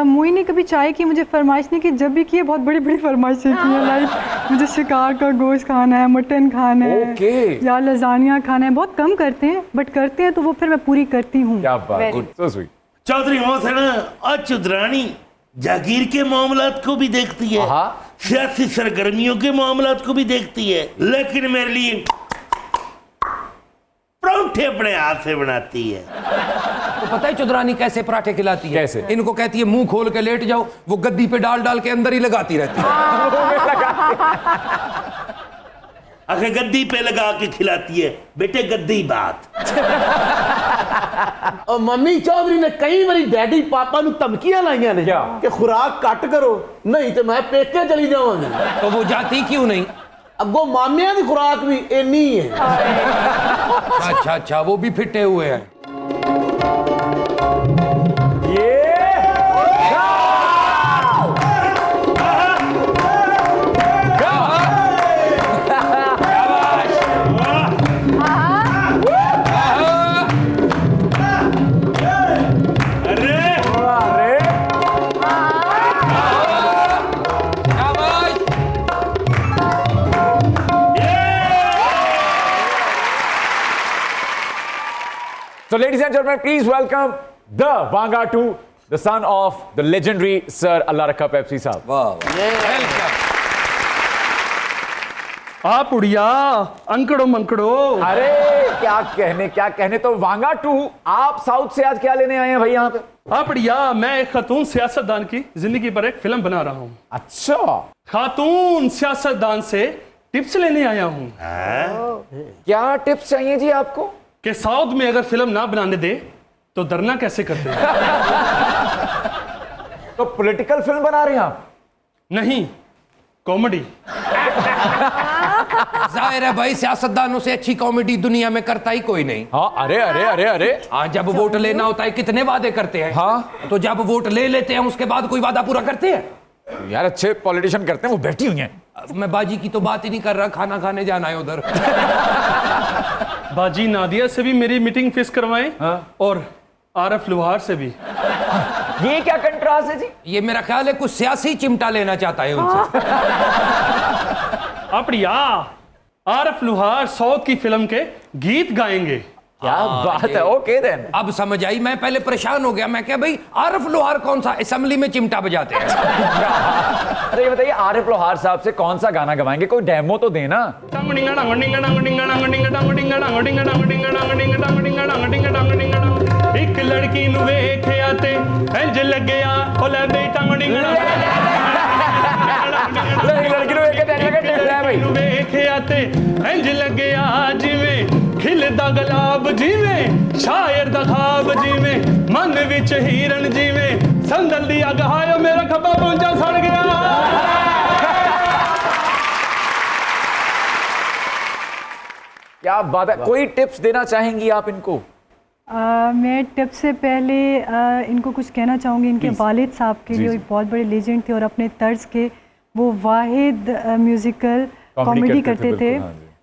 मोइन ने कभी चाय की मुझे फरमाइश नहीं की, जब भी की है बहुत बड़ी बड़ी फरमाइशें की है। लाइक मुझे शिकार का गोश्त खाना है, मटन खाना है या लजानिया खाना है। बहुत कम करते हैं बट करते हैं तो वो फिर मैं पूरी करती हूँ। क्या बात, good, so sweet. Chaudhry Mohsin चुदरानी जागीर के मामलात को भी देखती है, सियासी सरगर्मियों के मामलात को भी देखती है, लेकिन मेरे लिए पराठे अपने हाथ से बनाती है। तो पता है चुदरानी कैसे पराठे खिलाती है? कैसे? इनको कहती है मुंह खोल के लेट जाओ, वो गद्दी पे डाल डाल के अंदर ही लगाती रहती है। आखिर गद्दी पे लगा के खिलाती है, बेटे गद्दी बात। और मम्मी चौधरी ने कई बारी डैडी पापा नु धमकियां लाइयां ने कि खुराक कट करो नहीं तो मैं पेके चली जाऊंगी। तो वो जाती क्यों नहीं? अगो मामिया की खुराक भी इन्नी है। अच्छा, वो भी फिटे हुए हैं। So ladies and gentlemen, please welcome the Vanga 2, the son of the legendary Sir Allah Rakha Pepsi साहब। आप उड़िया अंकड़ो मंकड़ो। अरे क्या कहने। तो वांगा 2 आप साउथ से आज क्या लेने आए हैं भाई यहाँ पे? आप उड़िया, मैं एक खातून सियासतदान की जिंदगी पर एक फिल्म बना रहा हूँ। अच्छा, खातून सियासतदान से टिप्स लेने आया हूँ। क्या टिप्स चाहिए जी आपको? कि साउथ में अगर फिल्म ना बनाने दे तो डरना कैसे करते हैं। तो पॉलिटिकल फिल्म बना रहे हैं आप? नहीं, कॉमेडी। जाहिर है भाई, सियासतदानों से अच्छी कॉमेडी दुनिया में करता ही कोई नहीं। हाँ, अरे हाँ, जब वोट लेना होता है कितने वादे करते हैं। हाँ, तो जब वोट ले लेते हैं उसके बाद कोई वादा पूरा करते हैं? यार अच्छे पॉलिटिशियन करते हैं, वो बैठी हुई हैं। मैं बाजी की तो बात ही नहीं कर रहा, खाना खाने जाना है उधर। बाजी नादिया से भी मेरी मीटिंग फिक्स करवाएं। और आरफ लुहार से भी। ये क्या कंट्रास्ट है जी? ये मेरा ख्याल है कुछ सियासी चिमटा लेना चाहता है उनसे। अपड़िया, आरफ लुहार साउथ की फिल्म के गीत गाएंगे। क्या बात है। ओके देन, अब समझ आई। मैं पहले परेशान हो गया, मैं क्या भाई आरिफ लोहार कौन सा असेंबली में चिमटा बजाते हैं। अरे ये बताइए, आरिफ लोहार साहब से कौन सा गाना गवाएंगे? कोई डेमो तो देना। एक लड़की नु वेखिया ते इंज लगया ओले बेटा लड़की नु वेख के लगे टेढ़ा भाई। वेखिया ते इंज लगया जिवें खिलदा गुलाब जिवें शायर दा ख्वाब जिवें मन विच हीरन जिवें संदल दी अग हायो मेरा खब्बा पहुंचा सड़ गया। क्या बात है। कोई टिप्स देना चाहेंगी आप इनको? मैं टिप से पहले इनको कुछ कहना चाहूँगी। इनके वालिद साहब के लिए एक बहुत बड़े लेजेंड थे और अपने तर्ज के वो वाहिद म्यूज़िकल कॉमेडी करते थे।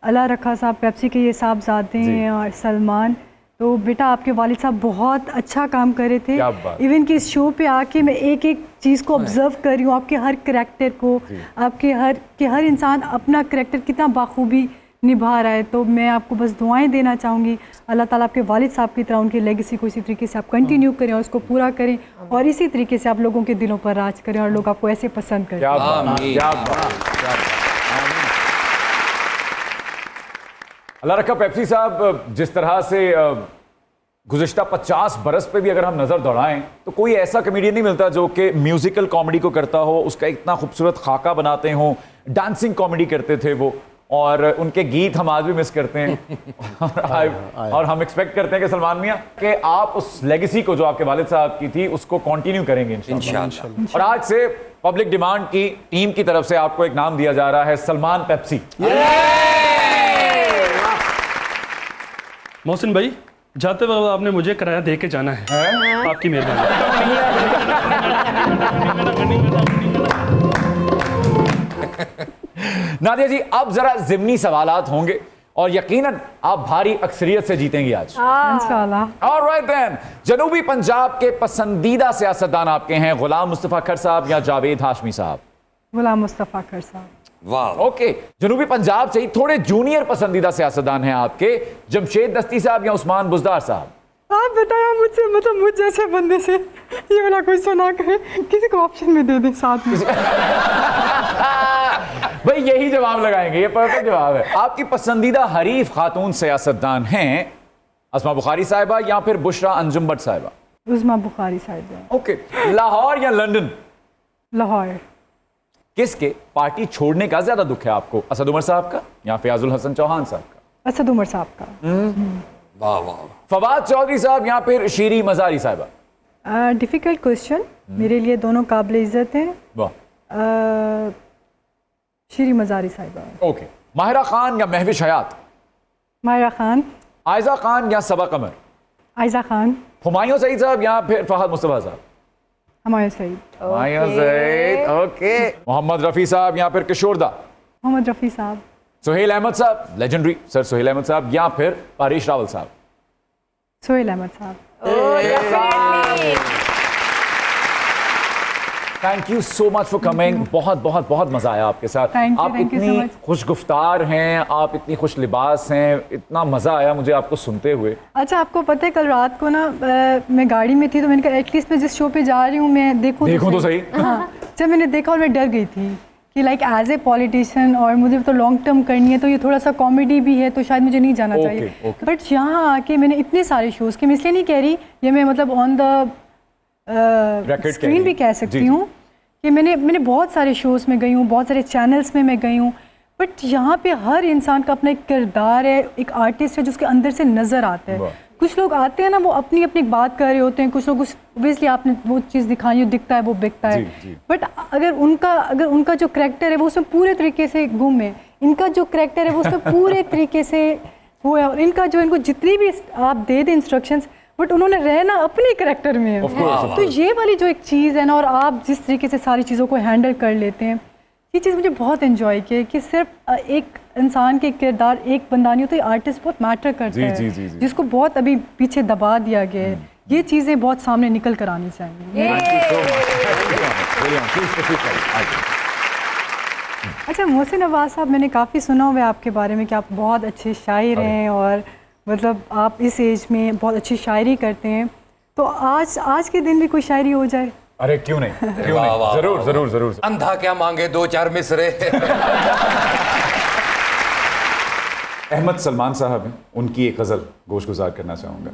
अल्लाह रखा साहब पेप्सी के ये साहबजादे हैं और सलमान। तो बेटा आपके वालिद साहब बहुत अच्छा काम कर रहे थे। इवन कि इस शो पे आके मैं एक एक चीज़ को ऑब्जर्व कर रही हूँ, आपके हर करैक्टर को, आपके हर इंसान अपना करैक्टर कितना बाखूबी निभा रहा है। तो मैं आपको बस दुआएं देना चाहूँगी, अल्लाह ताला आपके वालिद साहब की तरह उनकी लेगेसी को इसी तरीके से आप कंटिन्यू करें और उसको पूरा करें और इसी तरीके से आप लोगों के दिलों पर राज करें और लोग आपको ऐसे पसंद करें। अल्लाह रखा पेप्सी साहब, जिस तरह से गुज़िश्ता 50 बरस पे भी अगर हम नज़र दौड़ाएं तो कोई ऐसा कमेडियन नहीं मिलता जो कि म्यूजिकल कॉमेडी को करता हो, उसका इतना खूबसूरत खाका बनाते हो, डांसिंग कॉमेडी करते थे वो, और उनके गीत हम आज भी मिस करते हैं। और हम एक्सपेक्ट करते हैं कि सलमान मियां कि आप उस लेगेसी को जो आपके वालिद साहब की थी उसको कंटिन्यू करेंगे इंशाल्लाह। और आज से पब्लिक डिमांड की टीम की तरफ से आपको एक नाम दिया जा रहा है, सलमान पेप्सी। मोहसिन भाई, जाते वक्त आपने मुझे किराया दे के जाना है, आपकी मेहरबानी। नादिया जी, अब जरा ज़िमनी सवालात होंगे और यकीनन आप भारी अक्सरियत से जीतेंगी आज इंशाल्लाह। ऑलराइट देन, जनूबी पंजाब के पसंदीदा सियासतदान आपके हैं गुलाम मुस्तफ़ा खर साहब या जावेद हाशमी साहब? गुलाम मुस्तफ़ा खर साहब। वाह, ओके, जनूबी पंजाब से ही थोड़े जूनियर पसंदीदा सियासतदान हैं आपके, जमशेद दस्ती साहब या उस्मान बुज़दार साहब? आप बताया मुझसे, मतलब मुझ जैसे बंदे से ये वाला क्वेश्चन ना कहे, किसी को ऑप्शन में दे दे साथ में। भाई यही जवाब लगाएंगे, ये परफेक्ट जवाब है। आपकी पसंदीदा हरीफ खातून सियासतदान हैं अस्मा बुखारी साहिबा या फिर बुशरा अंजुम भट्ट साहिबा? उस्मा बुखारी साहिबा। ओके, लाहौर या लंदन? लाहौर। किसके पार्टी छोड़ने का ज्यादा दुख है आपको, असद उमर साहब का या फयाजुल हसन चौहान साहब का? असद उमर साहब का। वाह वाह। फवाद चौधरी साहब या फिर शीरी मजारी साहिबा? डिफिकल्ट क्वेश्चन, मेरे लिए दोनों काबिल इज्जत हैं। वाह। शीरी मजारी साहिबा। ओके, माहिरा खान या महविश हयात? माहिरा खान। आयजा खान या सबा कमर? आयजा खान। हुमायूं सईद साहब या फिर फहद मुस्तफा साहब? हुमायूं सईद। हुमायूं सईद। ओके, मोहम्मद रफी साहब या फिर किशोरदा? मोहम्मद रफी साहब। सुहेल अहमद साहब, लेजेंडरी सर सुहेल अहमद साहब या फिर पारिश रावल साहब? सुहेल अहमद साहब। Thank you so much for coming. बहुत बहुत बहुत मजा आया आपके साथ। आप इतनी खुश गुफ्तार हैं, आप इतनी खुश लिबास हैं, इतना मजा आया मुझे आपको सुनते हुए। अच्छा, आपको पता है कल रात को ना मैं गाड़ी में थी तो मैंने कहा एटलीस्ट मैं जिस शो पे जा रही हूँ मैं देखूँ तो सही। हाँ, जब मैंने देखा और मैं डर गई थी कि लाइक एज ए पॉलिटिशियन और मुझे तो लॉन्ग टर्म करनी है, तो ये थोड़ा सा कॉमेडी भी है तो शायद मुझे नहीं जाना चाहिए। बट यहाँ आके मैंने इतने सारे शोज़ के, मैं इसलिए नहीं कह रही ये, मैं मतलब ऑन द स्क्रीन भी कह सकती हूँ कि मैंने बहुत सारे शोज़ में गई हूँ, बहुत सारे चैनल्स में मैं गई हूँ, बट यहाँ पे हर इंसान का अपना एक किरदार है, एक आर्टिस्ट है जो उसके अंदर से नज़र आता है। कुछ लोग आते हैं ना, वो अपनी अपनी बात कर रहे होते हैं, कुछ लोग ऑब्वियसली आपने वो चीज़ दिखाई हो, दिखता है वो बिकता है, बट अगर उनका जो करैक्टर है वो उसमें पूरे तरीके से गुम है, इनका जो करैक्टर है वो उसमें पूरे तरीके से वो है, और इनको जितनी भी आप दे दें इंस्ट्रक्शंस, बट उन्होंने रहना अपने करैक्टर में है। तो ये वाली जो एक चीज़ है ना, और आप जिस तरीके से सारी चीज़ों को हैंडल कर लेते हैं, ये चीज़ मुझे बहुत एंजॉय की है कि सिर्फ एक इंसान के किरदार एक बंदा नहीं होता, तो आर्टिस्ट बहुत मैटर करता है, जिसको बहुत अभी पीछे दबा दिया गया है। ये चीज़ें बहुत सामने निकल कर आनी चाहिए। अच्छा, मोहसिन अब्बास साहब, मैंने काफ़ी सुना हुआ है आपके बारे में कि आप बहुत अच्छे शायर हैं और मतलब आप इस एज में बहुत अच्छी शायरी करते हैं, तो आज के दिन भी कोई शायरी हो जाए? अरे क्यों नहीं, क्यों नहीं, जरूर जरूर जरूर। अंधा क्या मांगे दो चार मिसरे। अहमद सलमान साहब हैं, उनकी एक गजल गोश गुजार करना चाहूंगा।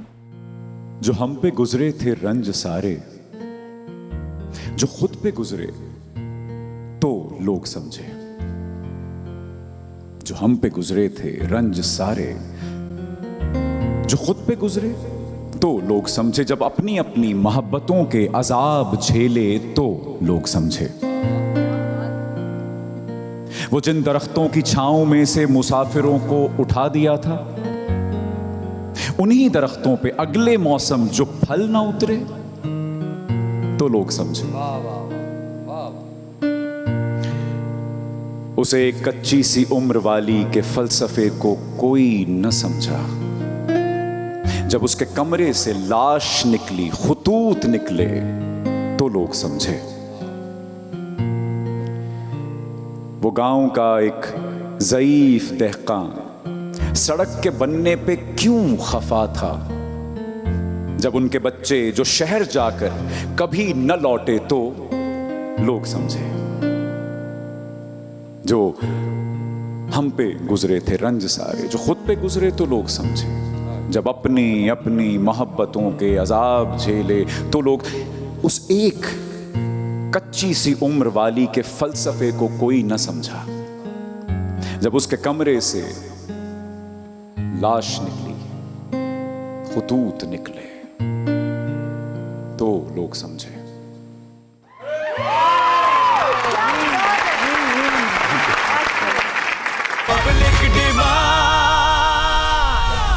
जो हम पे गुजरे थे रंज सारे, जो खुद पे गुजरे तो लोग समझे। जो हम पे गुजरे थे रंज सारे, जो खुद पे गुजरे तो लोग समझे। जब अपनी अपनी मोहब्बतों के अजाब झेले तो लोग समझे। वो जिन दरख्तों की छांव में से मुसाफिरों को उठा दिया था, उन्हीं दरख्तों पे अगले मौसम जो फल ना उतरे तो लोग समझे। उसे एक कच्ची सी उम्र वाली के फलसफे को कोई न समझा। जब उसके कमरे से लाश निकली, खुतूत निकले तो लोग समझे। वो गांव का एक ज़ईफ दहकान सड़क के बनने पे क्यों खफा था। जब उनके बच्चे जो शहर जाकर कभी न लौटे तो लोग समझे। जो हम पे गुजरे थे रंज सारे, जो खुद पे गुजरे तो लोग समझे। जब अपनी अपनी मोहब्बतों के अजाब झेले तो लोग उस एक कच्ची सी उम्र वाली के फलसफे को कोई न समझा। जब उसके कमरे से लाश निकली, खुतूत निकले, तो लोग समझे। Public demand